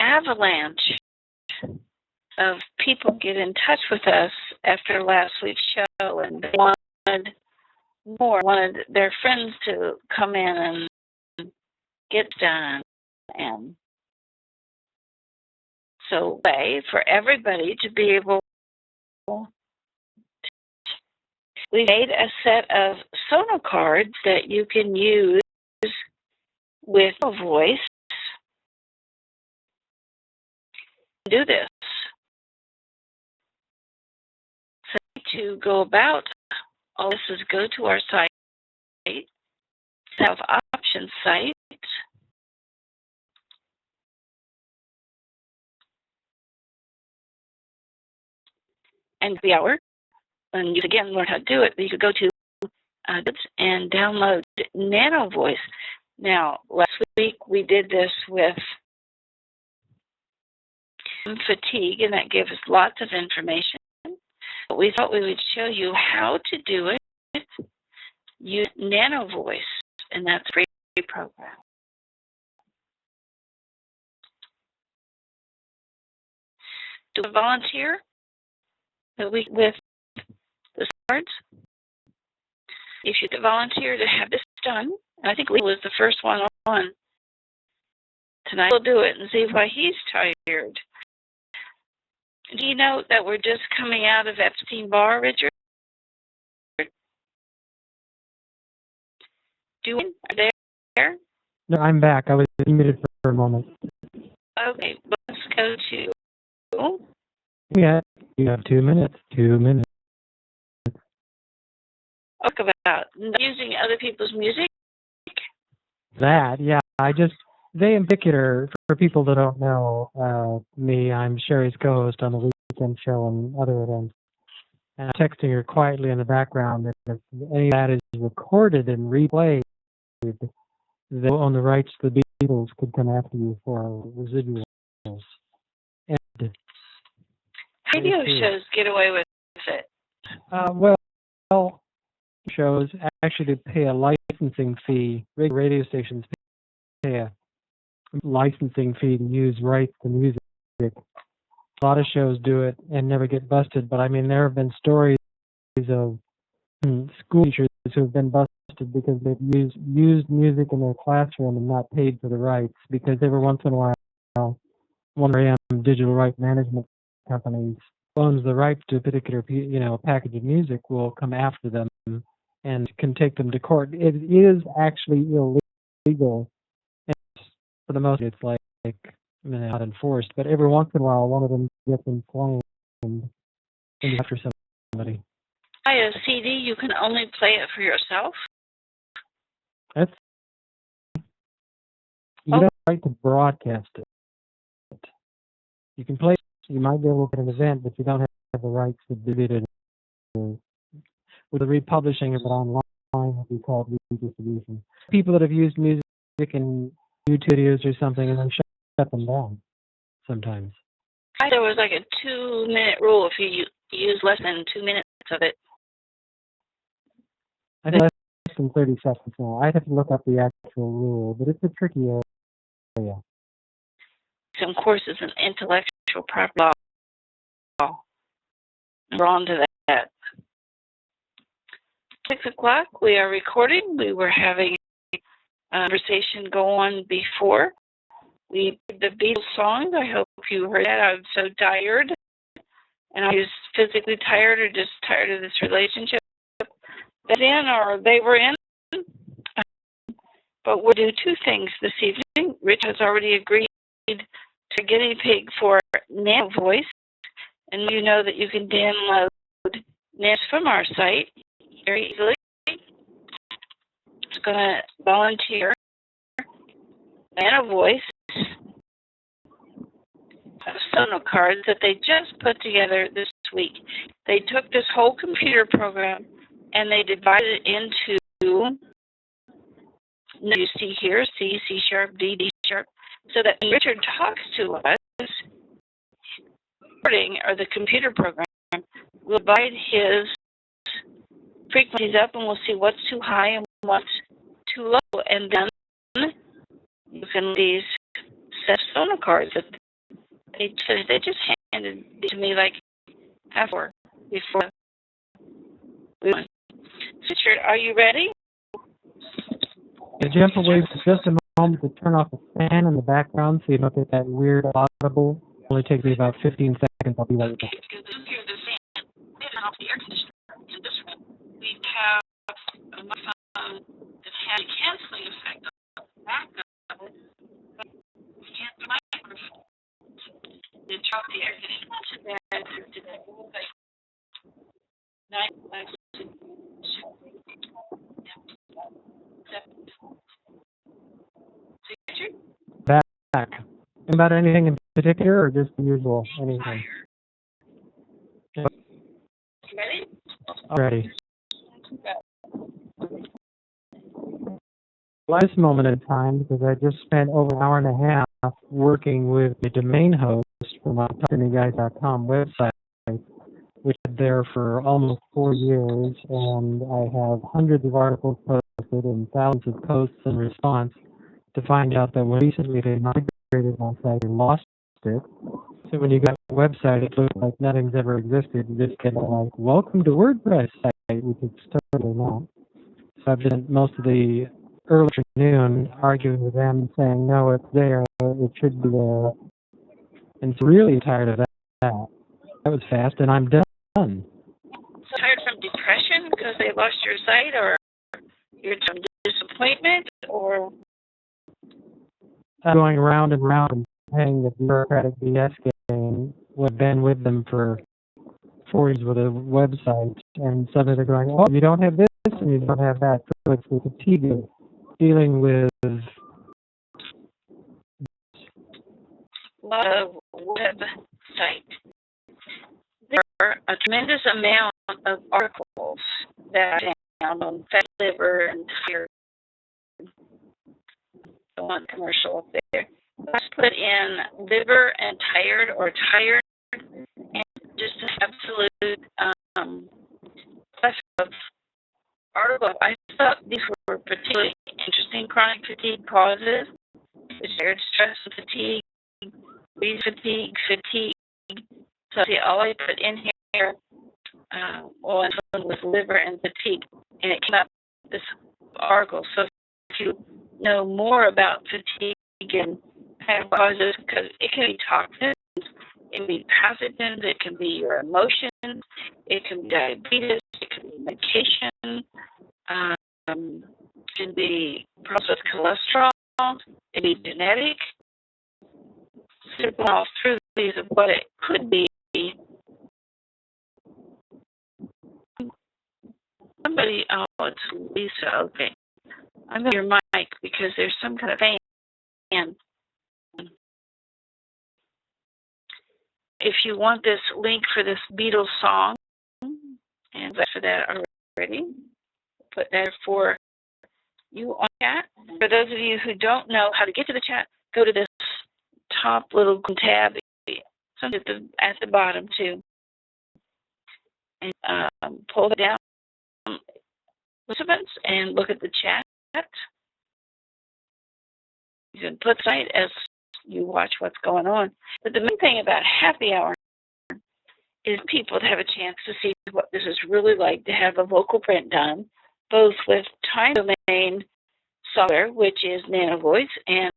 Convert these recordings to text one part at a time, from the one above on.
avalanche of people get in touch with us after last week's show, and they wanted their friends to come in and get done. And so, way for everybody to be able, we made a set of sono cards that you can use with a voice. Do this. So to go about all this is go to our site, have options site. And the hour, and you again learn how to do it. You could go to and download Nano Voice. Now, last week we did this with fatigue, and that gave us lots of information. But we thought we would show you how to do it. Use Nano Voice, and that's a free program. Do a volunteer with the cards? If you could volunteer to have this done, and I think Lee was the first one on tonight. We'll do it and see why he's tired. Do you know that we're just coming out of Epstein-Barr, Richard? Are they there? No, I'm back. I was muted for a moment. Okay, let's go to... Yeah, you have 2 minutes. 2 minutes. Talk about using other people's music. That, yeah. They in particular, for people that don't know me, I'm Sherry's co-host on the weekend show and other events. And I'm texting her quietly in the background that if any of that is recorded and replayed, they own the rights to the Beatles could come after you for residuals. And radio shows get away with it. Well, shows actually pay a licensing fee. Radio stations pay a licensing fee to use rights to music. A lot of shows do it and never get busted, but I mean there have been stories of school teachers who have been busted because they've used music in their classroom and not paid for the rights, because every once in a while one of the digital right management companies owns the rights to a particular package of music will come after them and can take them to court. It is actually illegal. And for the most part, it's not enforced, but every once in a while one of them gets inflamed and after somebody. By a CD, you can only play it for yourself? You don't have the right to broadcast it. You can play, you might be able to get an event, but you don't have the rights to distribute it. With the republishing of it online would be called redistribution. People that have used music in YouTube videos or something and then shut them down sometimes. There was like a 2-minute rule if you use less than 2 minutes of it. I think less than 30 seconds now. I'd have to look up the actual rule, but it's a tricky area. Some courses in intellectual property law. We're on to that. 6 o'clock, we are recording. We were having a conversation go on before. We did the Beatles song. I hope you heard that. I'm so tired. And I was physically tired or just tired of this relationship that in or they were in. But we'll do 2 things this evening. Rich has already agreed to guinea pig for Nano Voice. And you know that you can download Nano from our site very easily. It's going to volunteer Nano Voice sono cards that they just put together this week. They took this whole computer program and they divided it into, you see here, C, C sharp, D, D sharp, so that when Richard talks to us, recording or the computer program will divide his frequencies up and we'll see what's too high and what's too low. And then you can these set sono cards that They just handed it to me like half hour before we went. Richard, are you ready? I jump away for just a moment to turn off the fan in the background so you don't get that weird audible. It only takes me about 15 seconds. I'll be right back. Hear the fan. We have off the air conditioner in this room. We have a microphone that has a canceling effect on the back of it, but we can't do microphone. They drop the air conditioner to that today. Like 9, Back. About anything in particular or just the usual? Anything? Ready? Already. Last moment in time, because I just spent over an hour and a half working with the domain host for my TalkToMeGuys.com website, which is there for almost 4 years, and I have hundreds of articles posted and thousands of posts in response to find out that recently they migrated my site and lost it. So when you got the website, it looks like nothing's ever existed. You just get like, welcome to WordPress site, which is totally not. So I've spent most of the early afternoon arguing with them, saying, no, it's there, it should be there. And so really tired of that. That was fast, and I'm done. So tired from depression because they lost your site, or you're from disappointment, or going round and round and playing the bureaucratic BS game. We've been with them for 4 years with a website, and suddenly they're going, oh, you don't have this and you don't have that. So it's the fatigue of dealing with a lot of website. There are a tremendous amount of articles that are found on Fat Liver and Tired. On commercial up there. Let's put in liver and tired or tired, and just an absolute plethora of articles. I thought these were particularly interesting. Chronic fatigue causes, shared stress and fatigue, breathing fatigue. So see, all I put in here, well, with liver and fatigue, and it came up this article. So if you know more about fatigue and kind of causes, because it can be toxins, it can be pathogens, it can be your emotions, it can be diabetes, it can be medication, it can be problems with cholesterol, it can be genetic. So going all through these of what it could be. Somebody, oh, it's Lisa, okay. I'm going to your mic because there's some kind of fan. If you want this link for this Beatles song, and for that already, put that for you on chat. For those of you who don't know how to get to the chat, go to this top little tab, something at the bottom too, and pull it down, participants, and look at the chat. You can put the site as you watch what's going on. But the main thing about happy hour is people to have a chance to see what this is really like to have a vocal print done, both with time domain software, which is NanoVoice, and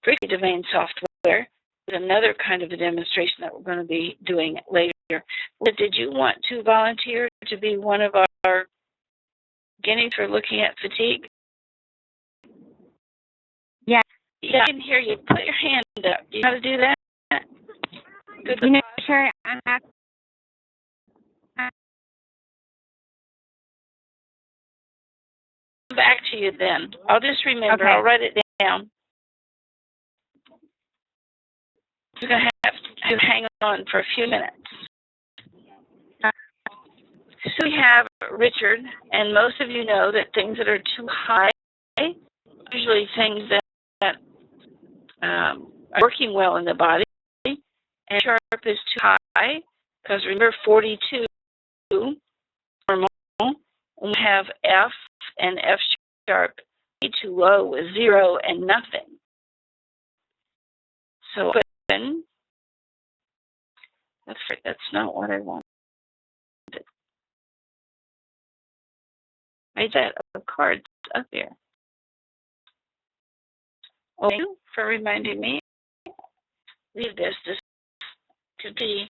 Freaky Domain software. Is another kind of a demonstration that we're going to be doing later. Did you want to volunteer to be one of our guineas for looking at fatigue? Yeah. Yeah, I can hear you. Put your hand up. Do you know how to do that? Good. You know, sure, I'm not. Back to you then. I'll just remember. Okay. I'll write it down. You're going to have to hang on for a few minutes. So we have Richard, and most of you know that things that are too high, usually things that are working well in the body, and sharp is too high, because remember 42 normal, and we have F and F sharp too low with 0 and nothing. So open That's not what I wanted. I set of cards up here. Well, thank you for reminding me. Leave this to be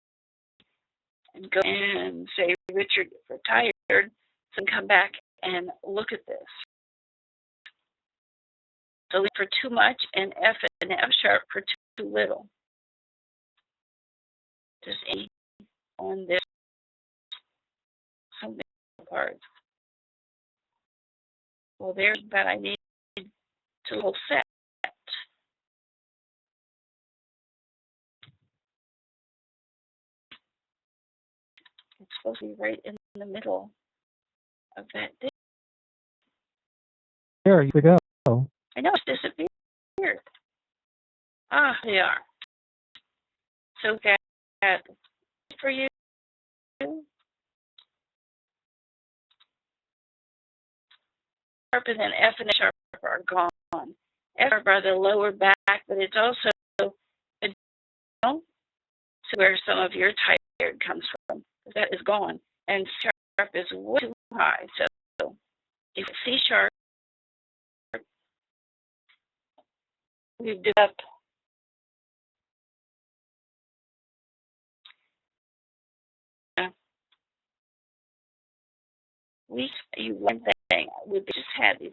and go and say, Richard, if we're tired, so come back and look at this. So leave for too much and F sharp for too little. Just A on this something cards. Well, there's that I need to whole set. It's supposed to be right in the middle of that thing. There you go. I know it's disappeared. Ah, they are. So that for you. Sharp and then F and sharp are gone. F sharp are the lower back, but it's also to where some of your tired comes from. That is gone. And sharp is way too high. So if C sharp, we've developed one thing. We just had these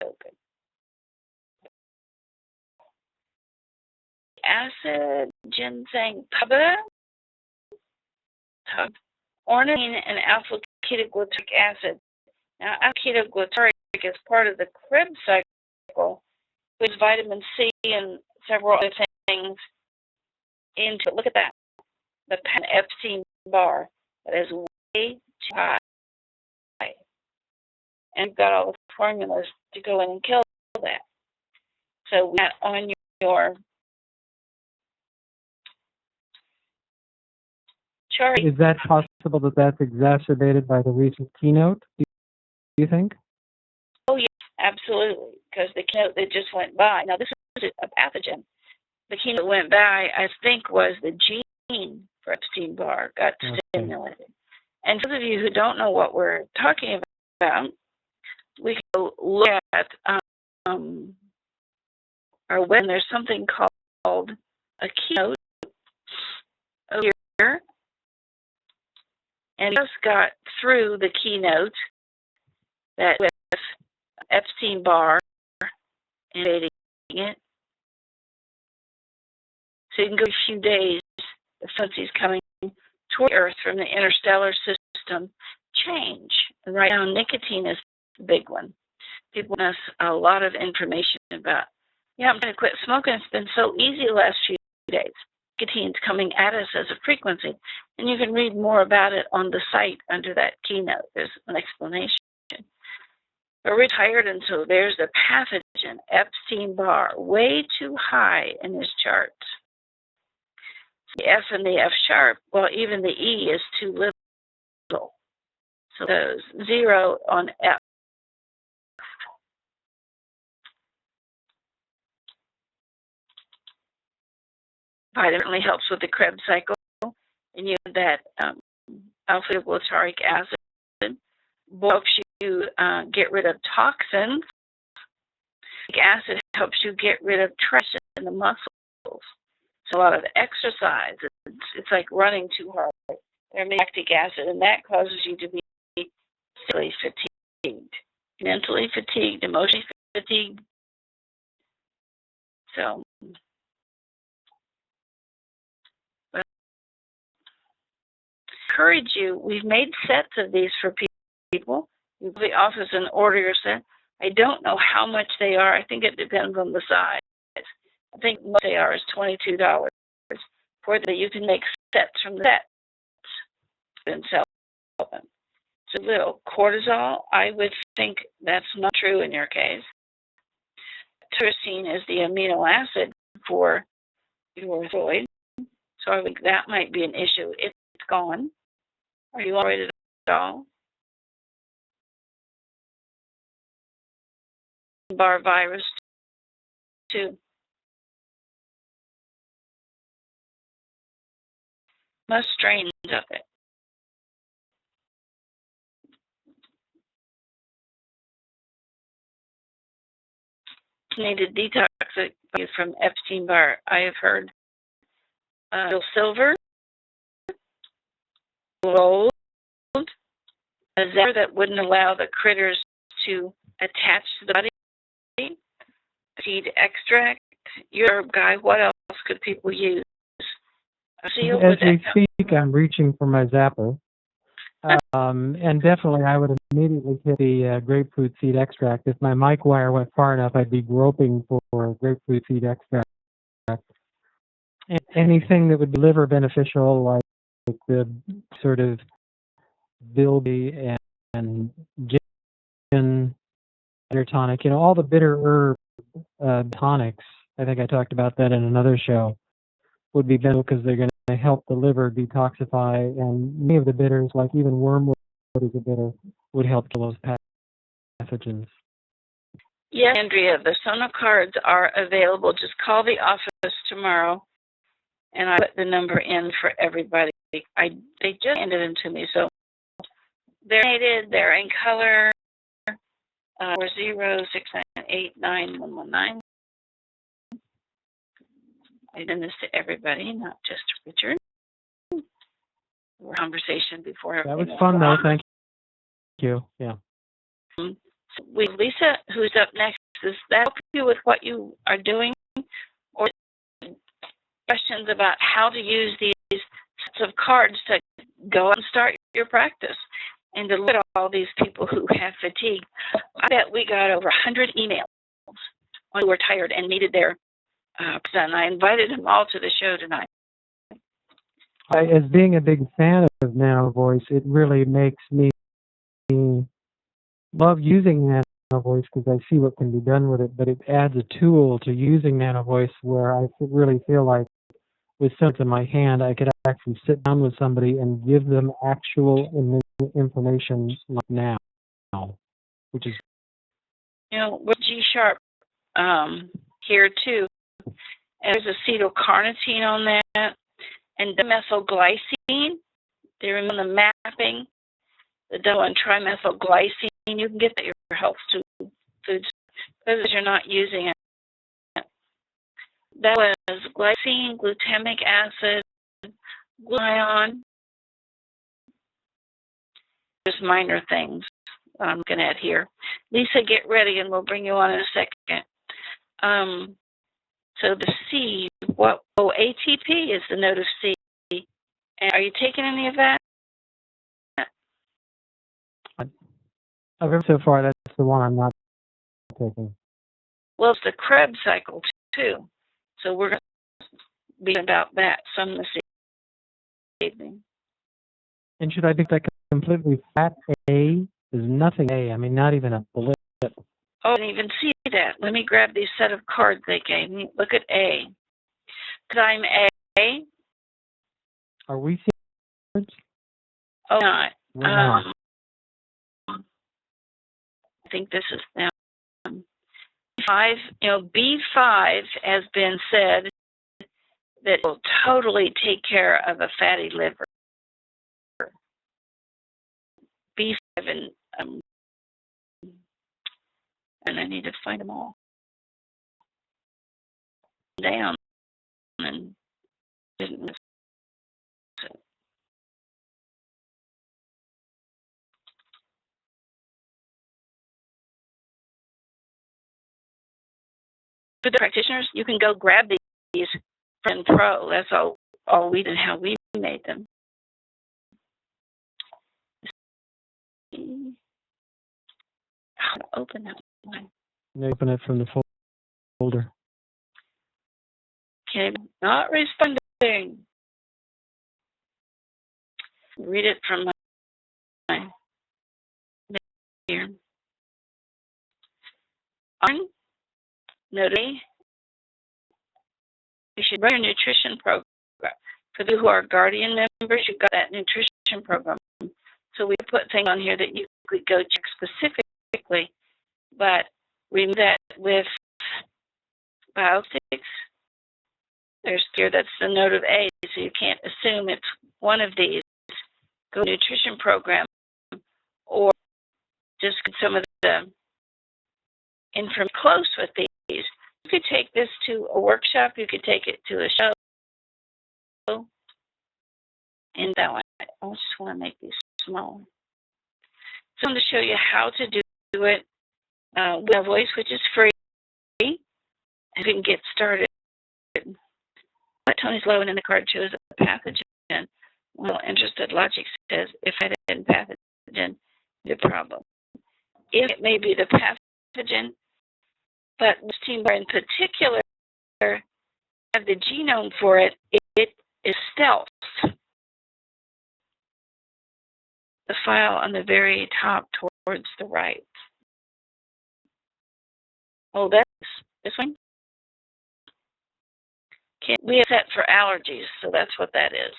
open. Acid, ginseng, ornithine, and alpha-ketoglutarate acid. Now, alpha-ketoglutarate is part of the Krebs cycle, with vitamin C and several other things into it. Look at that. The Epstein-Barr. That is way too high. And you've got all the formulas to go in and kill that. So that on your chart. Is that possible that that's exacerbated by the recent keynote, do you think? Oh, yes, absolutely, because the keynote that just went by. Now, this is a pathogen. The keynote that went by, I think, was the gene for Epstein-Barr got stimulated. And for those of you who don't know what we're talking about, we can look at our web. There's something called a keynote over here. And just got through the keynote that with Epstein-Barr invading it. So you can go a few days, the frequencies coming toward Earth from the interstellar system change. And right now, nicotine is the big one. People give us a lot of information about, I'm going to quit smoking. It's been so easy the last few days. Nicotine's coming at us as a frequency. And you can read more about it on the site under that keynote. There's an explanation. But we're tired, and so there's the pathogen, Epstein-Barr, way too high in his charts. The F and the F sharp, well, even the E is too little. So those 0 on F. Vitamin certainly helps with the Krebs cycle. And you have that alpha-glutaric acid helps you get rid of toxins. Acid helps you get rid of trash in the muscles. So a lot of exercise, it's like running too hard. There's lactic acid, and that causes you to be physically fatigued, mentally fatigued, emotionally fatigued. So, I encourage you. We've made sets of these for people. You go to the office and order your set. I don't know how much they are. I think it depends on the size. I think most they are is $22. For that, you can make sets from the sets and sell them. So little cortisol, I would think that's not true in your case. Tyrosine is the amino acid for your thyroid, so I think that might be an issue. It's gone. Are you worried at all? Bar virus too. most strains of it. Needed detox from Epstein-Barr. I have heard silver, gold, a zephyr that wouldn't allow the critters to attach to the body, seed extract. You're a guy. What else could people use? As we speak, I'm reaching for my zapper. And definitely I would immediately hit the grapefruit seed extract. If my mic wire went far enough, I'd be groping for grapefruit seed extract. And anything that would be liver beneficial, like the sort of bilby and gin, bitter tonic, all the bitter herb tonics, I think I talked about that in another show, would be beneficial because they're going to help the liver detoxify, and many of the bitters, like even wormwood is a bitter, would help kill those pathogens. Yes, Andrea, the Sona cards are available. Just call the office tomorrow, and I put the number in for everybody. They just handed them to me, so they're dated, they're in color, 4069899119. I send this to everybody, not just Richard. Conversation before. That was fun, though. Thank you. Yeah. Lisa, who's up next, does that help you with what you are doing, or questions about how to use these sets of cards to go and start your practice and to look at all these people who have fatigue? I bet we got over 100 emails who were tired and needed their and I invited them all to the show tonight. As being a big fan of NanoVoice, it really makes me love using NanoVoice because I see what can be done with it, but it adds a tool to using NanoVoice where I really feel like with something in my hand, I could actually sit down with somebody and give them actual information like now, which is... With G-Sharp here too, and there's acetylcarnitine on that, and dimethylglycine. They remember the mapping, the double and trimethylglycine. You can get that at your health foods because you're not using it. That was glycine, glutamic acid, glutathione. Just minor things I'm looking at here. Lisa, get ready, and we'll bring you on in a second. So the C, ATP is the note of C. And are you taking any of that? So far, that's the one I'm not taking. Well, it's the Krebs cycle, too. So we're going to be about that some this evening. And should I pick that completely flat A? There's nothing A. I mean, not even a blip. Oh, I didn't even see that. Let me grab these set of cards they gave me. Look at A. I'm A. Are we seeing cards? Oh, not. We're not. I think this is now 5. B5 has been said that will totally take care of a fatty liver. B7, and I need to find them all down and didn't miss it. For the practitioners, you can go grab these from Pro. That's all we did, how we made them. How to open that one? Open it from the folder. Okay, not responding. Read it from my here. Note A. You should run a nutrition program. For those who are Guardian members, you've got that nutrition program. So we put things on here that you could go check specifically, but remove that with Biostix. There's here, that's the note of A, so you can't assume it's one of these, go to nutrition program, or just get some of the information close with these. You could take this to a workshop. You could take it to a show. And that one, I just want to make these small. So I'm going to show you how to do it with a voice, which is free. And you can get started. Tony's low and in the card shows a pathogen. Well, interested logic says if I didn't pathogen, the problem. If it may be the pathogen, but Epstein-Barr in particular have the genome for it, it is stealth. The file on the very top towards the right. Oh, that's this one? Okay, we have set for allergies, so that's what that is.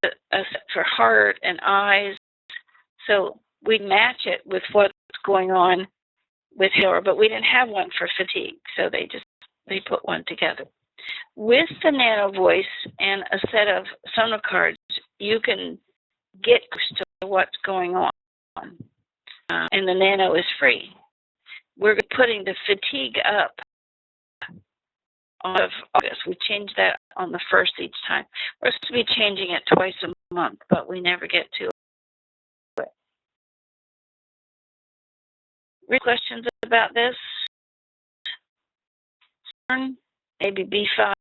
A set for heart and eyes, so we match it with what's going on with Hiller, but we didn't have one for fatigue, so they put one together. With the Nano Voice and a set of Sono cards, you can get close to what's going on, and the Nano is free. We're putting the fatigue up of August. We change that on the 1st each time. We're supposed to be changing it twice a month, but we never get to it. Any questions about this? Maybe B5.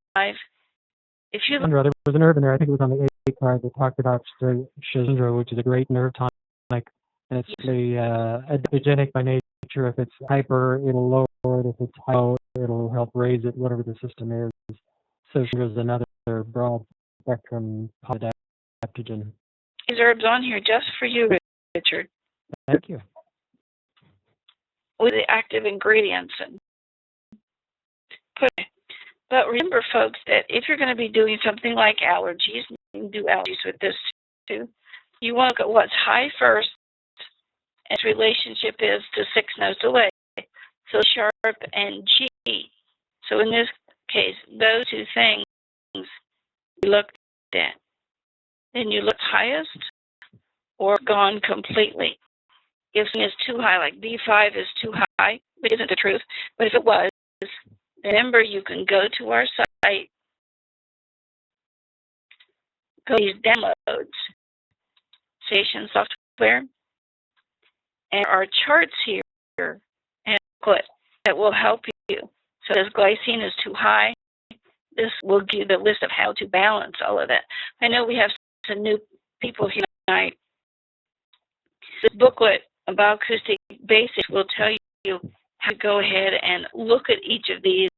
If you There was a nerve in there, I think it was on the A card that talked about Shizundra, which is a great nerve tonic, and it's adaptogenic by nature. If it's hyper, it'll lower it. If it's high, it'll help raise it, whatever the system is. So there's another broad spectrum adaptogen. These herbs on here just for you, Richard. Thank you. With the active ingredients and put it. But remember, folks, that if you're going to be doing something like allergies, you can do allergies with this too. You want to look at what's high first, and its relationship is to 6 notes away. So sharp and G. So in this case, those two things we looked at. Then you look highest or gone completely. If something is too high, like B5 is too high, which isn't the truth, but if it was, remember you can go to our site, go to these downloads, station software, and our charts here, and put that will help you. So if glycine is too high, this will give you the list of how to balance all of that. I know we have some new people here tonight. This booklet about acoustic basics will tell you how to go ahead and look at each of these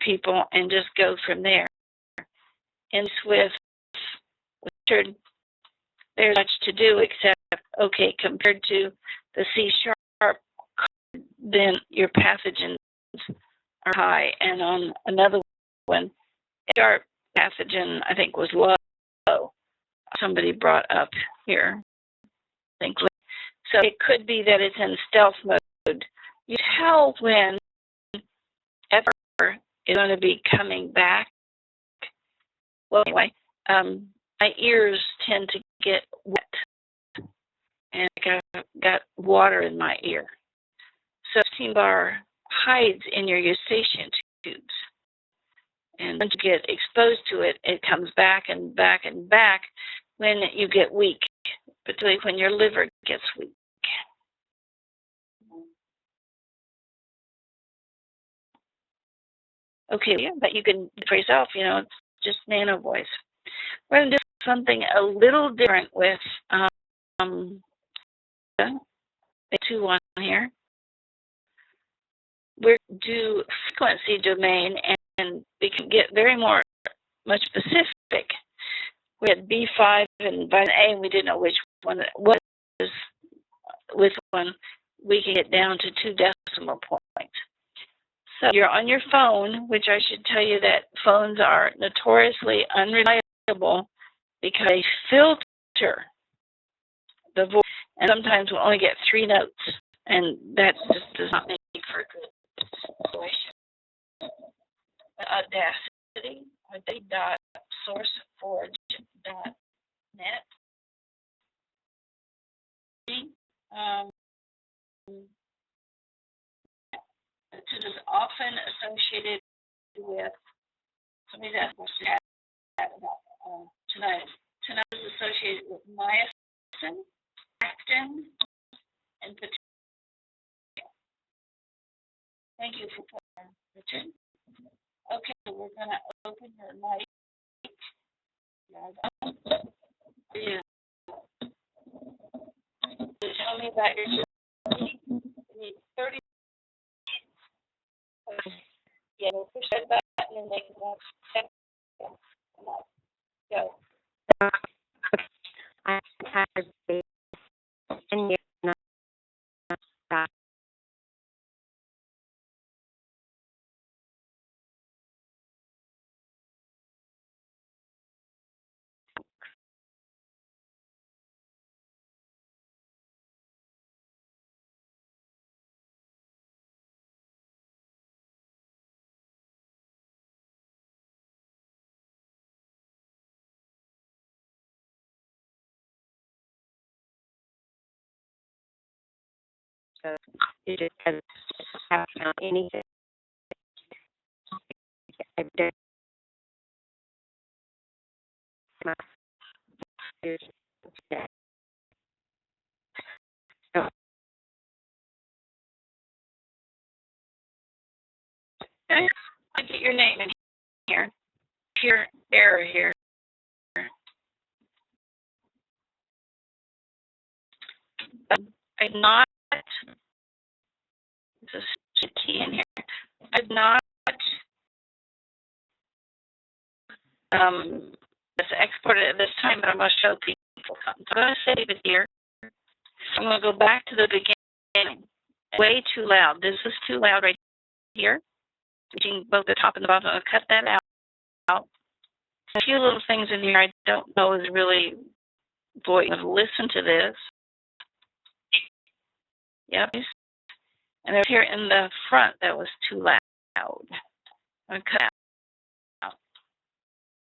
people and just go from there. And with Richard, there's much to do except, okay, compared to the C sharp, then your pathogens are high. And on another one, sharp pathogen, I think, was low. Somebody brought up here, I think. So it could be that it's in stealth mode. You tell when is going to be coming back. Well, anyway, my ears tend to get wet, and I got water in my ear. So Epstein-Barr hides in your eustachian tubes, and once you get exposed to it, it comes back and back and back when you get weak, particularly when your liver gets weak. Okay, yeah, but you can for yourself, it's just Nano Voice. We're going to do something a little different with the 2-1 here. We're going to do frequency domain, and we can get much specific. We had B5 and vitamin A, and we didn't know which one it was. With one, we can get down to 2 decimal points. So you're on your phone, which I should tell you that phones are notoriously unreliable because they filter the voice, and sometimes we'll only get 3 notes, and that just does not make for a good situation. Audacity, are they dots? sourceforge.net. It is often associated with somebody's asked us about tonight. Tonight is associated with myosin, actin, and potassium. Thank you for playing, Richard. Okay, we're going to open your mic. Yeah. Tell me about your journey. You need 30 seconds. Yeah, push that button and make it 1 second. Go. I have been 10 years now. So you just haven't found anything. I've done my years today. So Okay. I'll get your name in here. Here, error here. I've not, this is key in here. I've not it's exported at this time, but I'm going to show people something. So I'm going to save it here. I'm going to go back to the beginning. Way too loud. This is too loud right here. Reaching both the top and the bottom. I'll cut that out. A few little things in here I don't know is really voice. Listen to this. Yep. And there's here in the front that was too loud. I'm going to cut out.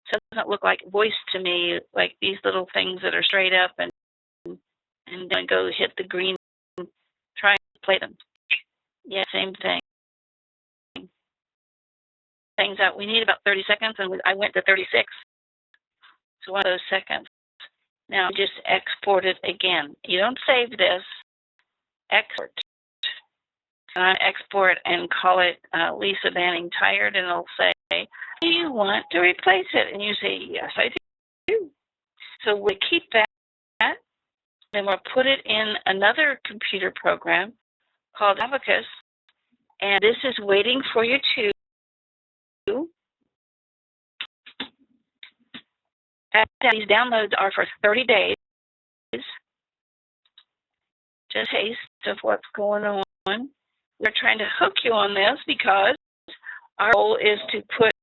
So it doesn't look like voice to me, like these little things that are straight up and then go hit the green, try and play them. Yeah, same thing. Things out. We need about 30 seconds, and I went to 36. So 1 of those seconds. Now just export it again. You don't save this. Export. And I export and call it Lisa Banning Tired, and it'll say, do you want to replace it? And you say, yes, I do. So we keep that. Then we'll put it in another computer program called Abacus, and this is waiting for you to these downloads are for 30 days. Just a taste of what's going on. We're trying to hook you on this because our goal is to put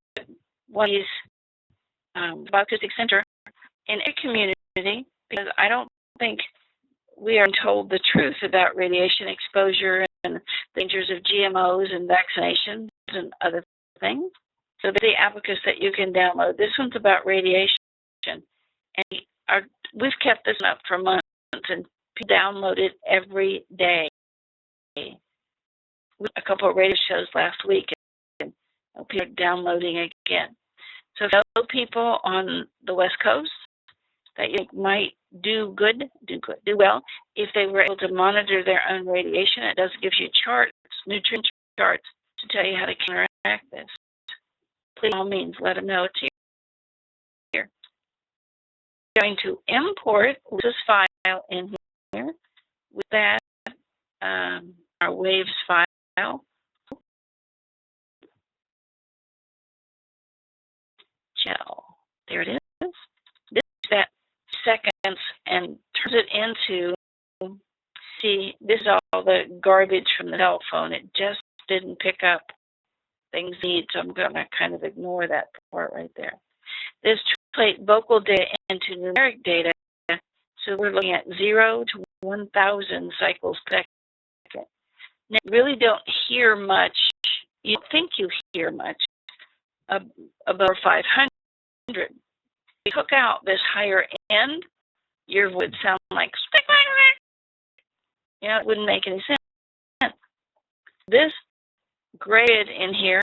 one of these Bioacoustic Center in a community, because I don't think we are told the truth about radiation exposure and dangers of GMOs and vaccinations and other things. So the Abacus that you can download. This one's about radiation. And we've kept this up for months and download it every day. A couple of radio shows last week, and people are downloading again. So if you know people on the West Coast that you might do well, if they were able to monitor their own radiation, it does give you charts, nutrient charts, to tell you how to counteract this. Please, by all means, let them know it's here. We're going to import this file in here. With that, our waves file. Gel. There it is. This is that seconds and turns it into, see, this is all the garbage from the cell phone. It just didn't pick up things need, so I'm going to kind of ignore that part right there. This translates vocal data into numeric data, so we're looking at 0 to 1,000 cycles per second. Now, you really don't hear much. You think you hear much above 500. took out this higher end, your would sound like, it wouldn't make any sense. This grid in here,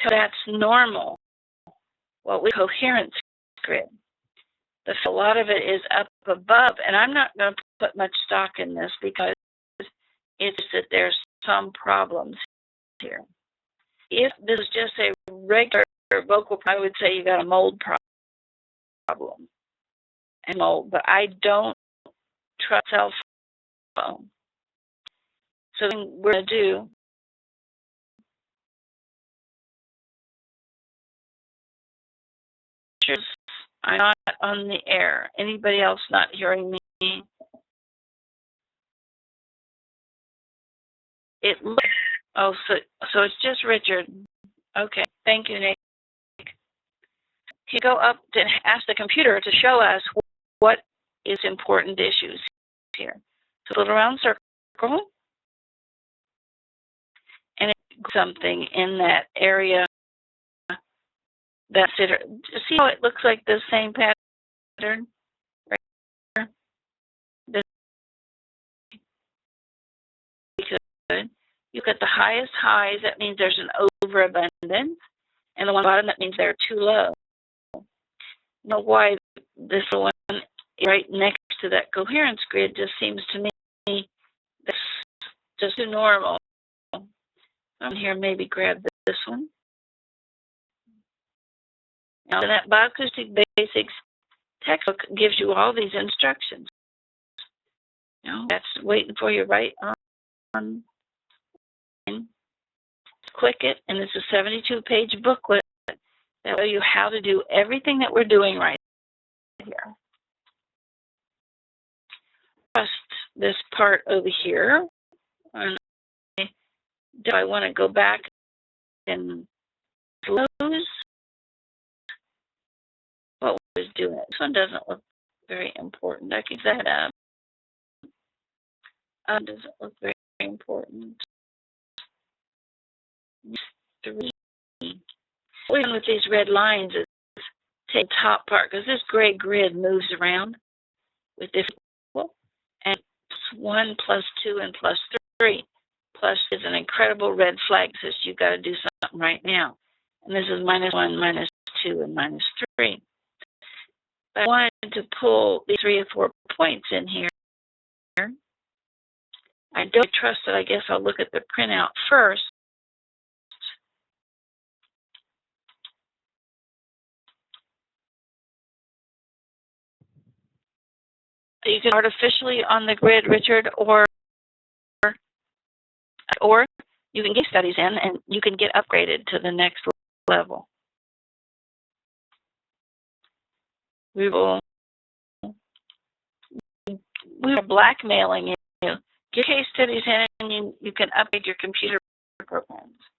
that's normal, what we coherence grid. A lot of it is up above, and I'm not going to put much stock in this because it's that there's some problems here. If this is just a regular vocal, I would say you got a mold problem. And mold, but I don't trust cell phone. So we're going to do I'm not on the air. Anybody else not hearing me? It looks, oh, so it's just Richard. Okay, thank you, Nick. You go up to ask the computer to show us what is important issues here. So put around circle, and it's something in that area. That's it. See how it looks like the same pattern? Right here? This good. You get the highest highs, that means there's an overabundance. And the one bottom, that means they're too low. You know why this one right next to that coherence grid just seems to me that's just too normal. I'm here, maybe grab this one. Now, that Bioacoustic Basics textbook gives you all these instructions. You know, that's waiting for you right on. Click it, and it's a 72-page booklet that will tell you how to do everything that we're doing right here. Just this part over here. And do I want to go back and close? What was doing? This one doesn't look very important. I can set up. Doesn't look very important. 3. What we're doing with these red lines is take the top part, because this gray grid moves around with different people, and 1 plus 2 and plus 3. Plus is an incredible red flag that says you've got to do something right now. And this is -1, -2, and -3. But I wanted to pull these 3 or 4 points in here. I don't trust it. I guess I'll look at the printout first. You can artificially on the grid, Richard, or you can get studies in and you can get upgraded to the next level. We are blackmailing you. Get case studies in and you can upgrade your computer programs.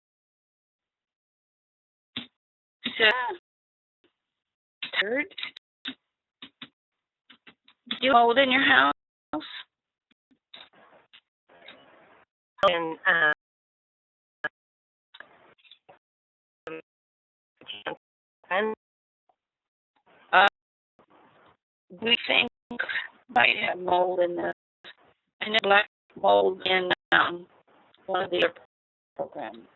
So, third, do you mold in your house? We think might have mold in this. I know black mold in one of the other programs.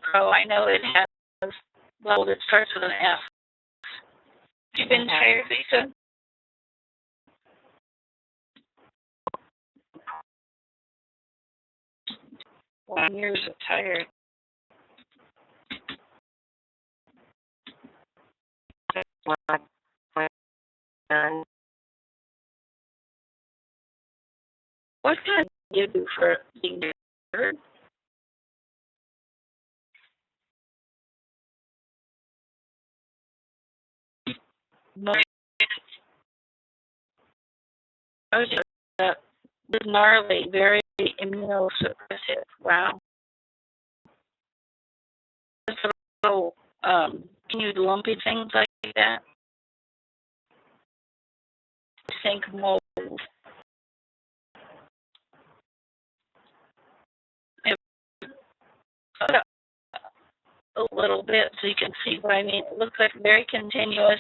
Pro, I know it has mold. It starts with an F. You've been tired, Lisa? Well, years of tired. What can you do for being tired? Gnarly, very immunosuppressive. Wow. So, can you do lumpy things like that? Think mold. a little bit so you can see what I mean. It looks like very continuous,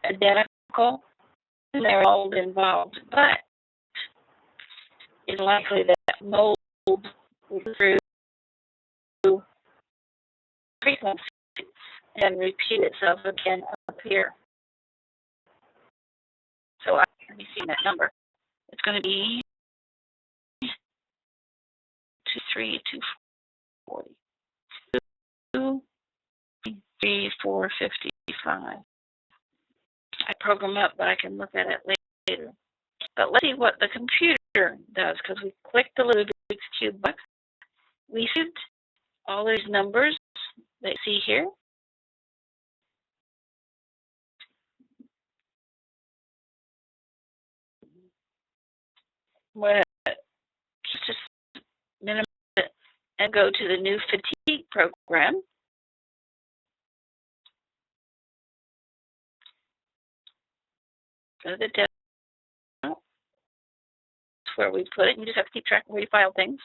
identical, and they're all involved. But it's likely that mold will go through frequency and repeat itself again up here. So let me see that number. It's going to be 23240. 23455. I program up, but I can look at it later. But let's see what the computer does, because we clicked the Rubik's Cube box. We see all these numbers that you see here. We're just minimize it and go to the new fatigue program. Go to the demo. That's where we put it. You just have to keep track of where you file things.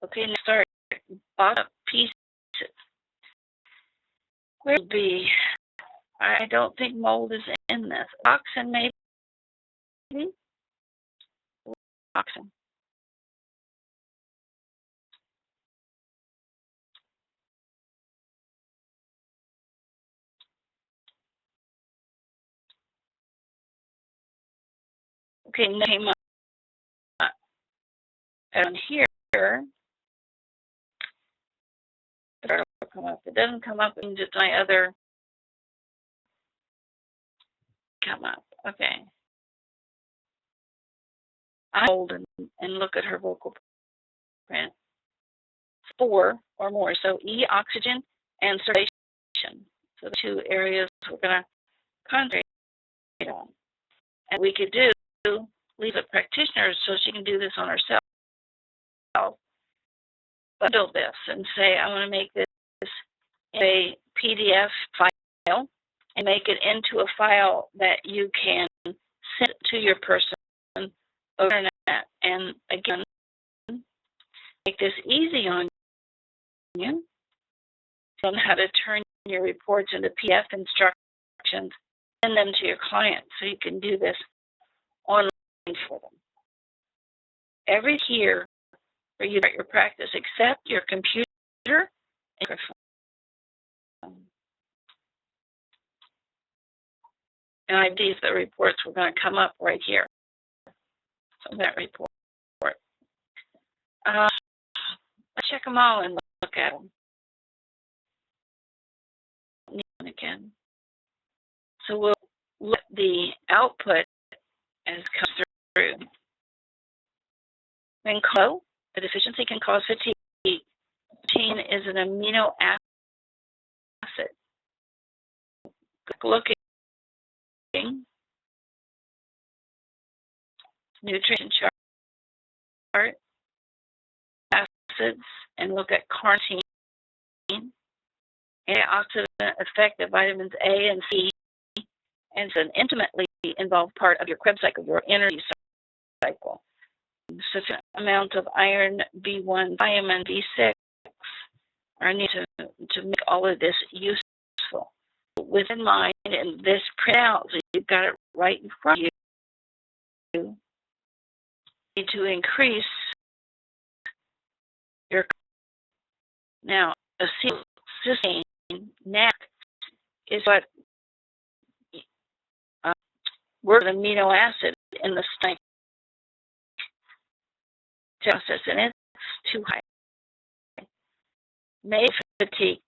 Okay, now start bottom pieces. Where would be? I don't think mold is in this. Oxen, maybe? Oxen. Okay, now came up down here. It'll come up. It doesn't come up in just my other come up. Okay. I hold and look at her vocal print. 4 or more. So E, oxygen, and circulation. So the two areas we're going to concentrate on. And we could leave a practitioner so she can do this on herself. Bundle this and say, I want to make this a PDF file and make it into a file that you can send to your person over the internet. And again, make this easy on you. On how to turn your reports into PDF instructions, send them to your client so you can do this online for them. Every year for you to start your practice, except your computer and your phone. And I believe the reports were going to come up right here. So that report. Let's check them all and look at them. Again. So we'll look at the output as it comes through. When the deficiency can cause fatigue. Protein is an amino acid. Looking nutrition chart, acids, and look at carnitine. Antioxidant effect of vitamins A and C, and it's an intimately involved part of your Krebs cycle, your energy cycle. Sufficient amount of iron, B1, vitamin B6 are needed to make all of this useful. With in mind, and this printout, so you've got it right in front of you, you need to increase your. Now, acetylcysteine, NAC, is what works an amino acid in the stomach process, and it's too high. May fatigue.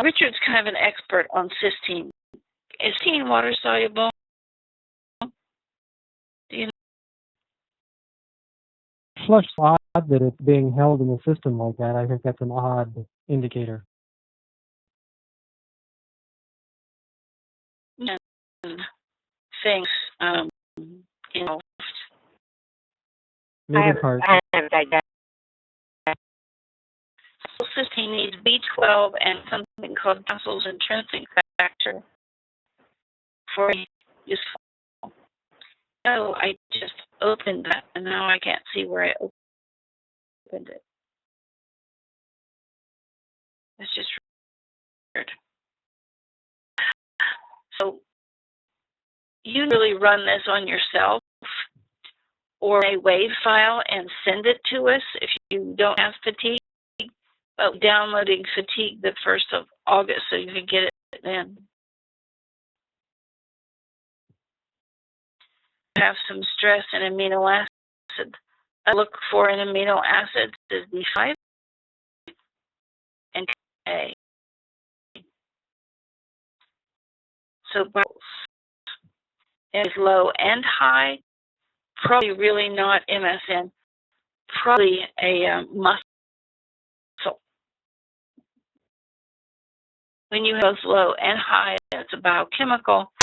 Richard's kind of an expert on cysteine. Is cysteine water soluble? Do you know? Flush odd that it's being held in the system like that. I think that's an odd indicator. Things involved. Maybe part. Cysteine needs B12 and something called Brussels intrinsic factor for useful. So I just opened that, and now I can't see where I opened it. It's just weird. So you really run this on yourself or a WAV file and send it to us if you don't have fatigue. But downloading fatigue the 1st of August so you can get it then. Have some stress in amino acid. I look for in amino acids is B5 and A. So both is low and high. Probably really not MSN. Probably a muscle. When you have low and high, it's a biochemical.